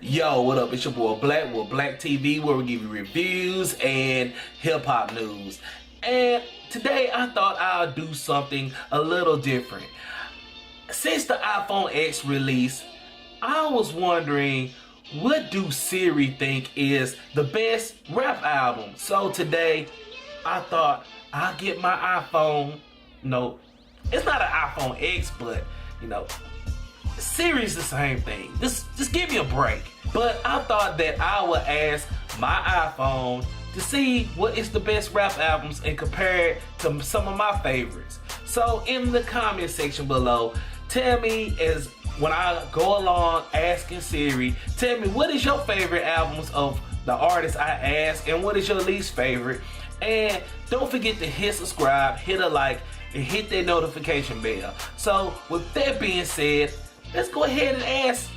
Yo, what up? It's your boy Black with Black TV, where we give you reviews and hip-hop news. And today I thought I'll do something a little different. Since the iPhone X release, I was wondering, what do Siri think is the best rap album? So today I thought I'll get my iPhone. No, it's not an iPhone X, but you know, Siri's the same thing. Just give me a break. But I thought that I would ask my iPhone to see what is the best rap albums and compare it to some of my favorites. So in the comment section below, tell me, as when I go along asking Siri, tell me what is your favorite albums of the artists I ask and what is your least favorite. And don't forget to hit subscribe, hit a like, and hit that notification bell. So with that being said, let's go ahead and ask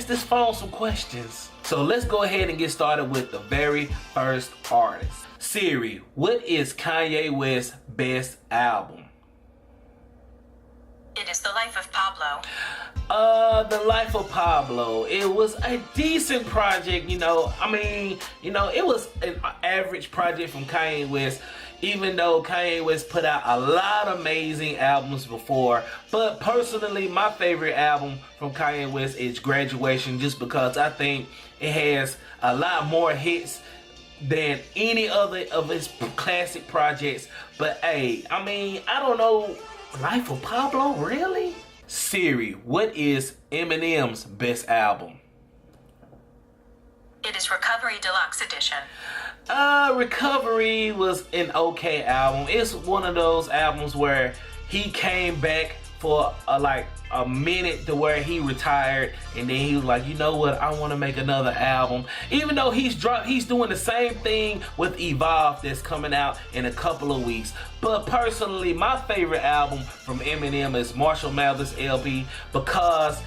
this phone some questions. So let's go ahead and get started with the very first artist. Siri, what is Kanye West's best album? It is The Life of Pablo. The Life of Pablo. It was a decent project, it was an average project from Kanye West, even though Kanye West put out a lot of amazing albums before. But personally, my favorite album from Kanye West is Graduation, just because I think it has a lot more hits than any other of his classic projects. But hey, I don't know, Life of Pablo, really? Siri, what is Eminem's best album? It is Recovery Deluxe Edition. Recovery was an okay album. It's one of those albums where he came back for a minute to where he retired, and then he was like, you know what, I want to make another album. Even though he's doing the same thing with Evolve that's coming out in a couple of weeks. But personally, my favorite album from Eminem is Marshall Mathers LP, because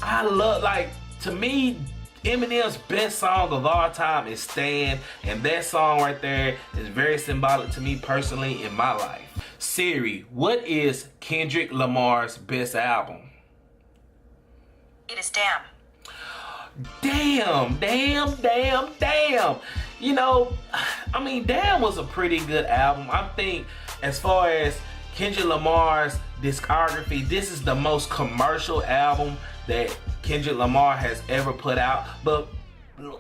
to me, Eminem's best song of all time is Stan, and that song right there is very symbolic to me personally in my life. Siri, what is Kendrick Lamar's best album? It is Damn. Damn. Damn was a pretty good album. I think as far as Kendrick Lamar's discography, this is the most commercial album that Kendrick Lamar has ever put out. But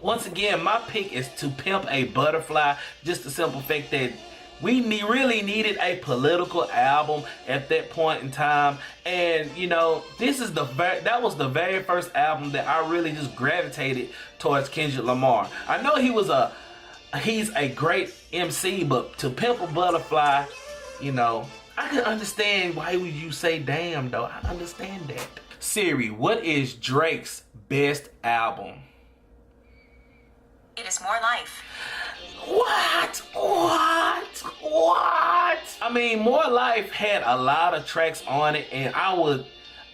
once again, my pick is To Pimp a Butterfly. Just the simple fact that we really needed a political album at that point in time. And that was the very first album that I really just gravitated towards Kendrick Lamar. I know he's a great MC, but To Pimp a Butterfly, I can understand why would you say damn though. I understand that. Siri, what is Drake's best album? It is More Life. What? More Life had a lot of tracks on it, and I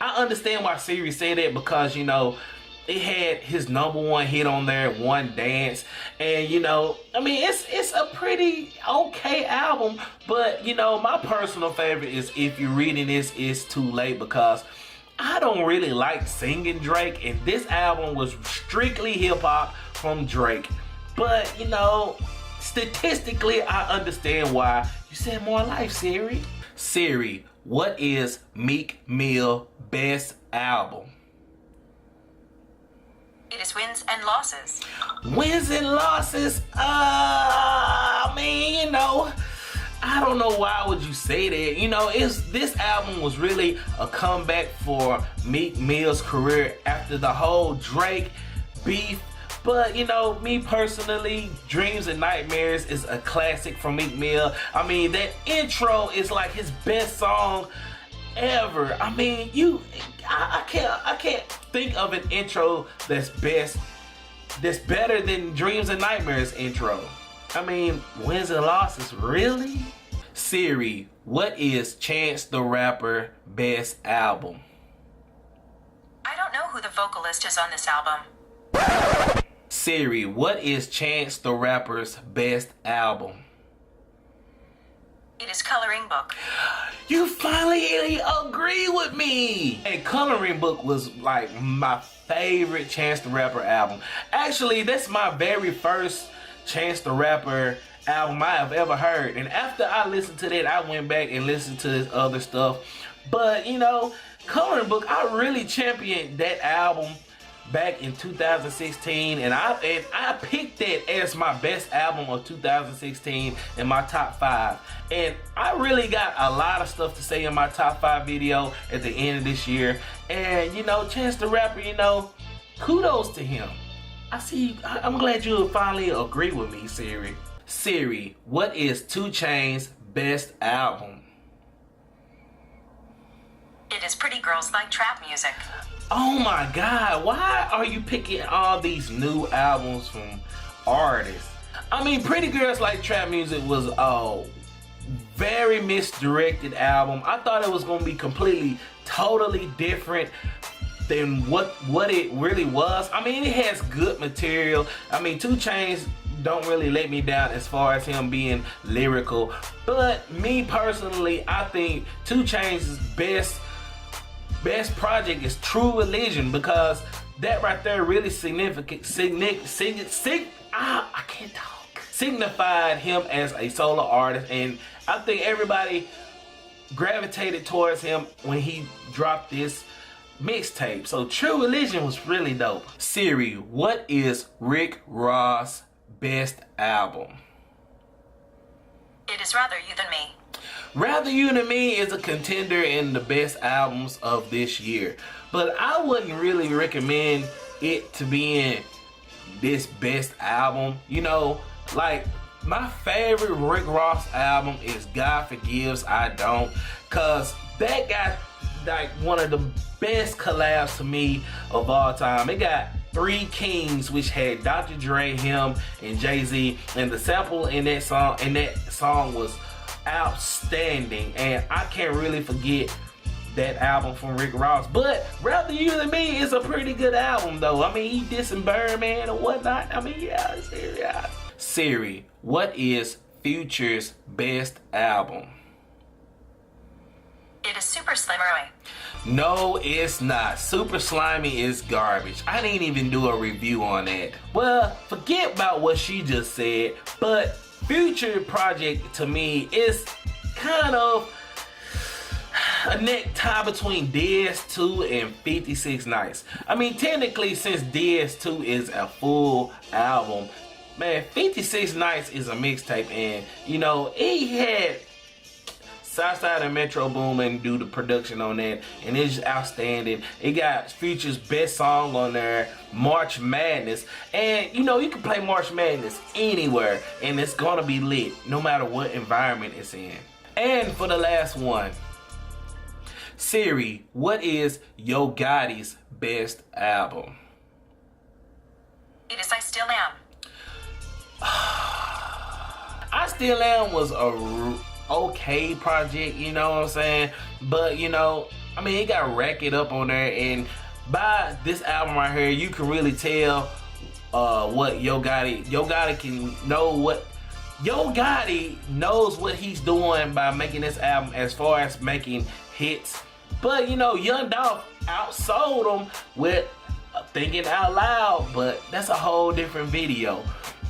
understand why Siri said that, because it had his #1 hit on there, One Dance, and it's a pretty okay album. But my personal favorite is If You're Reading This, It's Too Late, because I don't really like singing Drake, and this album was strictly hip-hop from Drake. But statistically, I understand why you said More Life, Siri. Siri, what is Meek Mill best album? It is Wins and Losses. Wins and Losses? I don't know why would you say that. This album was really a comeback for Meek Mill's career after the whole Drake beef. But me personally, Dreams and Nightmares is a classic from Meek Mill. That intro is like his best song ever. I can't think of an intro that's better than Dreams and Nightmares intro. Wins and Losses, really? Siri, what is Chance the Rapper best album? I don't know who the vocalist is on this album. Siri, what is Chance the Rapper's best album? It is Coloring Book. You finally agree with me. And Coloring Book was like my favorite Chance the Rapper album. Actually, that's my very first Chance the Rapper album I have ever heard. And after I listened to that, I went back and listened to his other stuff. But you know, Coloring Book, I really championed that album back in 2016, and I picked that as my best album of 2016 in my top 5. And I really got a lot of stuff to say in my top 5 video at the end of this year. And you know, Chance the Rapper, you know, kudos to him. I'm glad you finally agree with me, Siri. Siri, what is 2 Chainz's best album? It is Pretty Girls Like Trap Music. Oh my God, why are you picking all these new albums from artists? I mean, Pretty Girls Like Trap Music was a very misdirected album. I thought it was gonna be completely, totally different than what it really was. I mean, it has good material. I mean, 2 Chainz don't really let me down as far as him being lyrical. But me personally, I think 2 Chainz's best project is True Religion, because that right there really signified him as a solo artist, and I think everybody gravitated towards him when he dropped this mixtape. So True Religion was really dope. Siri, what is Rick Ross' best album? It is Rather You Than Me. Rather You Than Me is a contender in the best albums of this year, but I wouldn't really recommend it to be in this best album. You know, like my favorite Rick Ross album is God Forgives I Don't, cause that got like one of the best collabs to me of all time. It got 3 Kings, which had Dr. Dre, him, and Jay-Z, and the sample in that song was outstanding, and I can't really forget that album from Rick Ross. But Rather You Than Me is a pretty good album though. I mean, he did some Birdman and whatnot. I mean, yeah. Siri, what is Future's best album? It is Super Slimy. No, it's not. Super Slimy is garbage. I didn't even do a review on that. Well, forget about what she just said, but Future project to me is kind of a neck tie between DS2 and 56 Nights. I mean, technically, since DS2 is a full album, man, 56 Nights is a mixtape, and you know, he had Southside and Metro Boomin do the production on that, and it's outstanding. It got Future's best song on there, March Madness, and you know, you can play March Madness anywhere and it's gonna be lit no matter what environment it's in. And for the last one, Siri, what is Yo Gotti's best album? It is I Still Am. I Still Am was a okay project, you know what I'm saying? But you know, I mean, it got Rack It Up on there, and by this album right here, you can really tell what Yo Gotti knows what he's doing by making this album as far as making hits. But you know, Young Dolph outsold him with Thinking Out Loud, but that's a whole different video.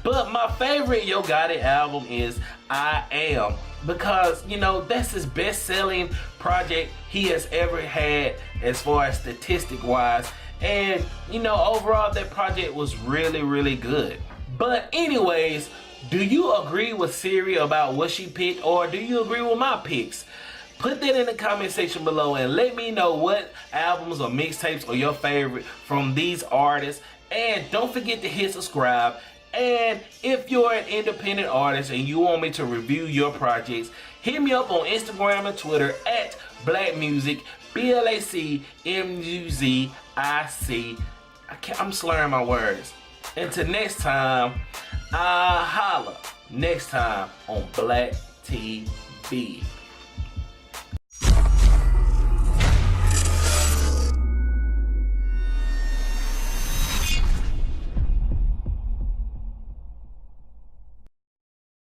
But my favorite Yo Gotti album is I Am, because you know, that's his best-selling project he has ever had as far as statistic wise, and you know, overall that project was really good. But anyways, do you agree with Siri about what she picked, or do you agree with my picks? Put that in the comment section below and let me know what albums or mixtapes are your favorite from these artists, and don't forget to hit subscribe. And if you're an independent artist and you want me to review your projects, hit me up on Instagram and Twitter at BlackMusic, BLACMUZIC. I'm slurring my words. Until next time, I holla next time on Black TV.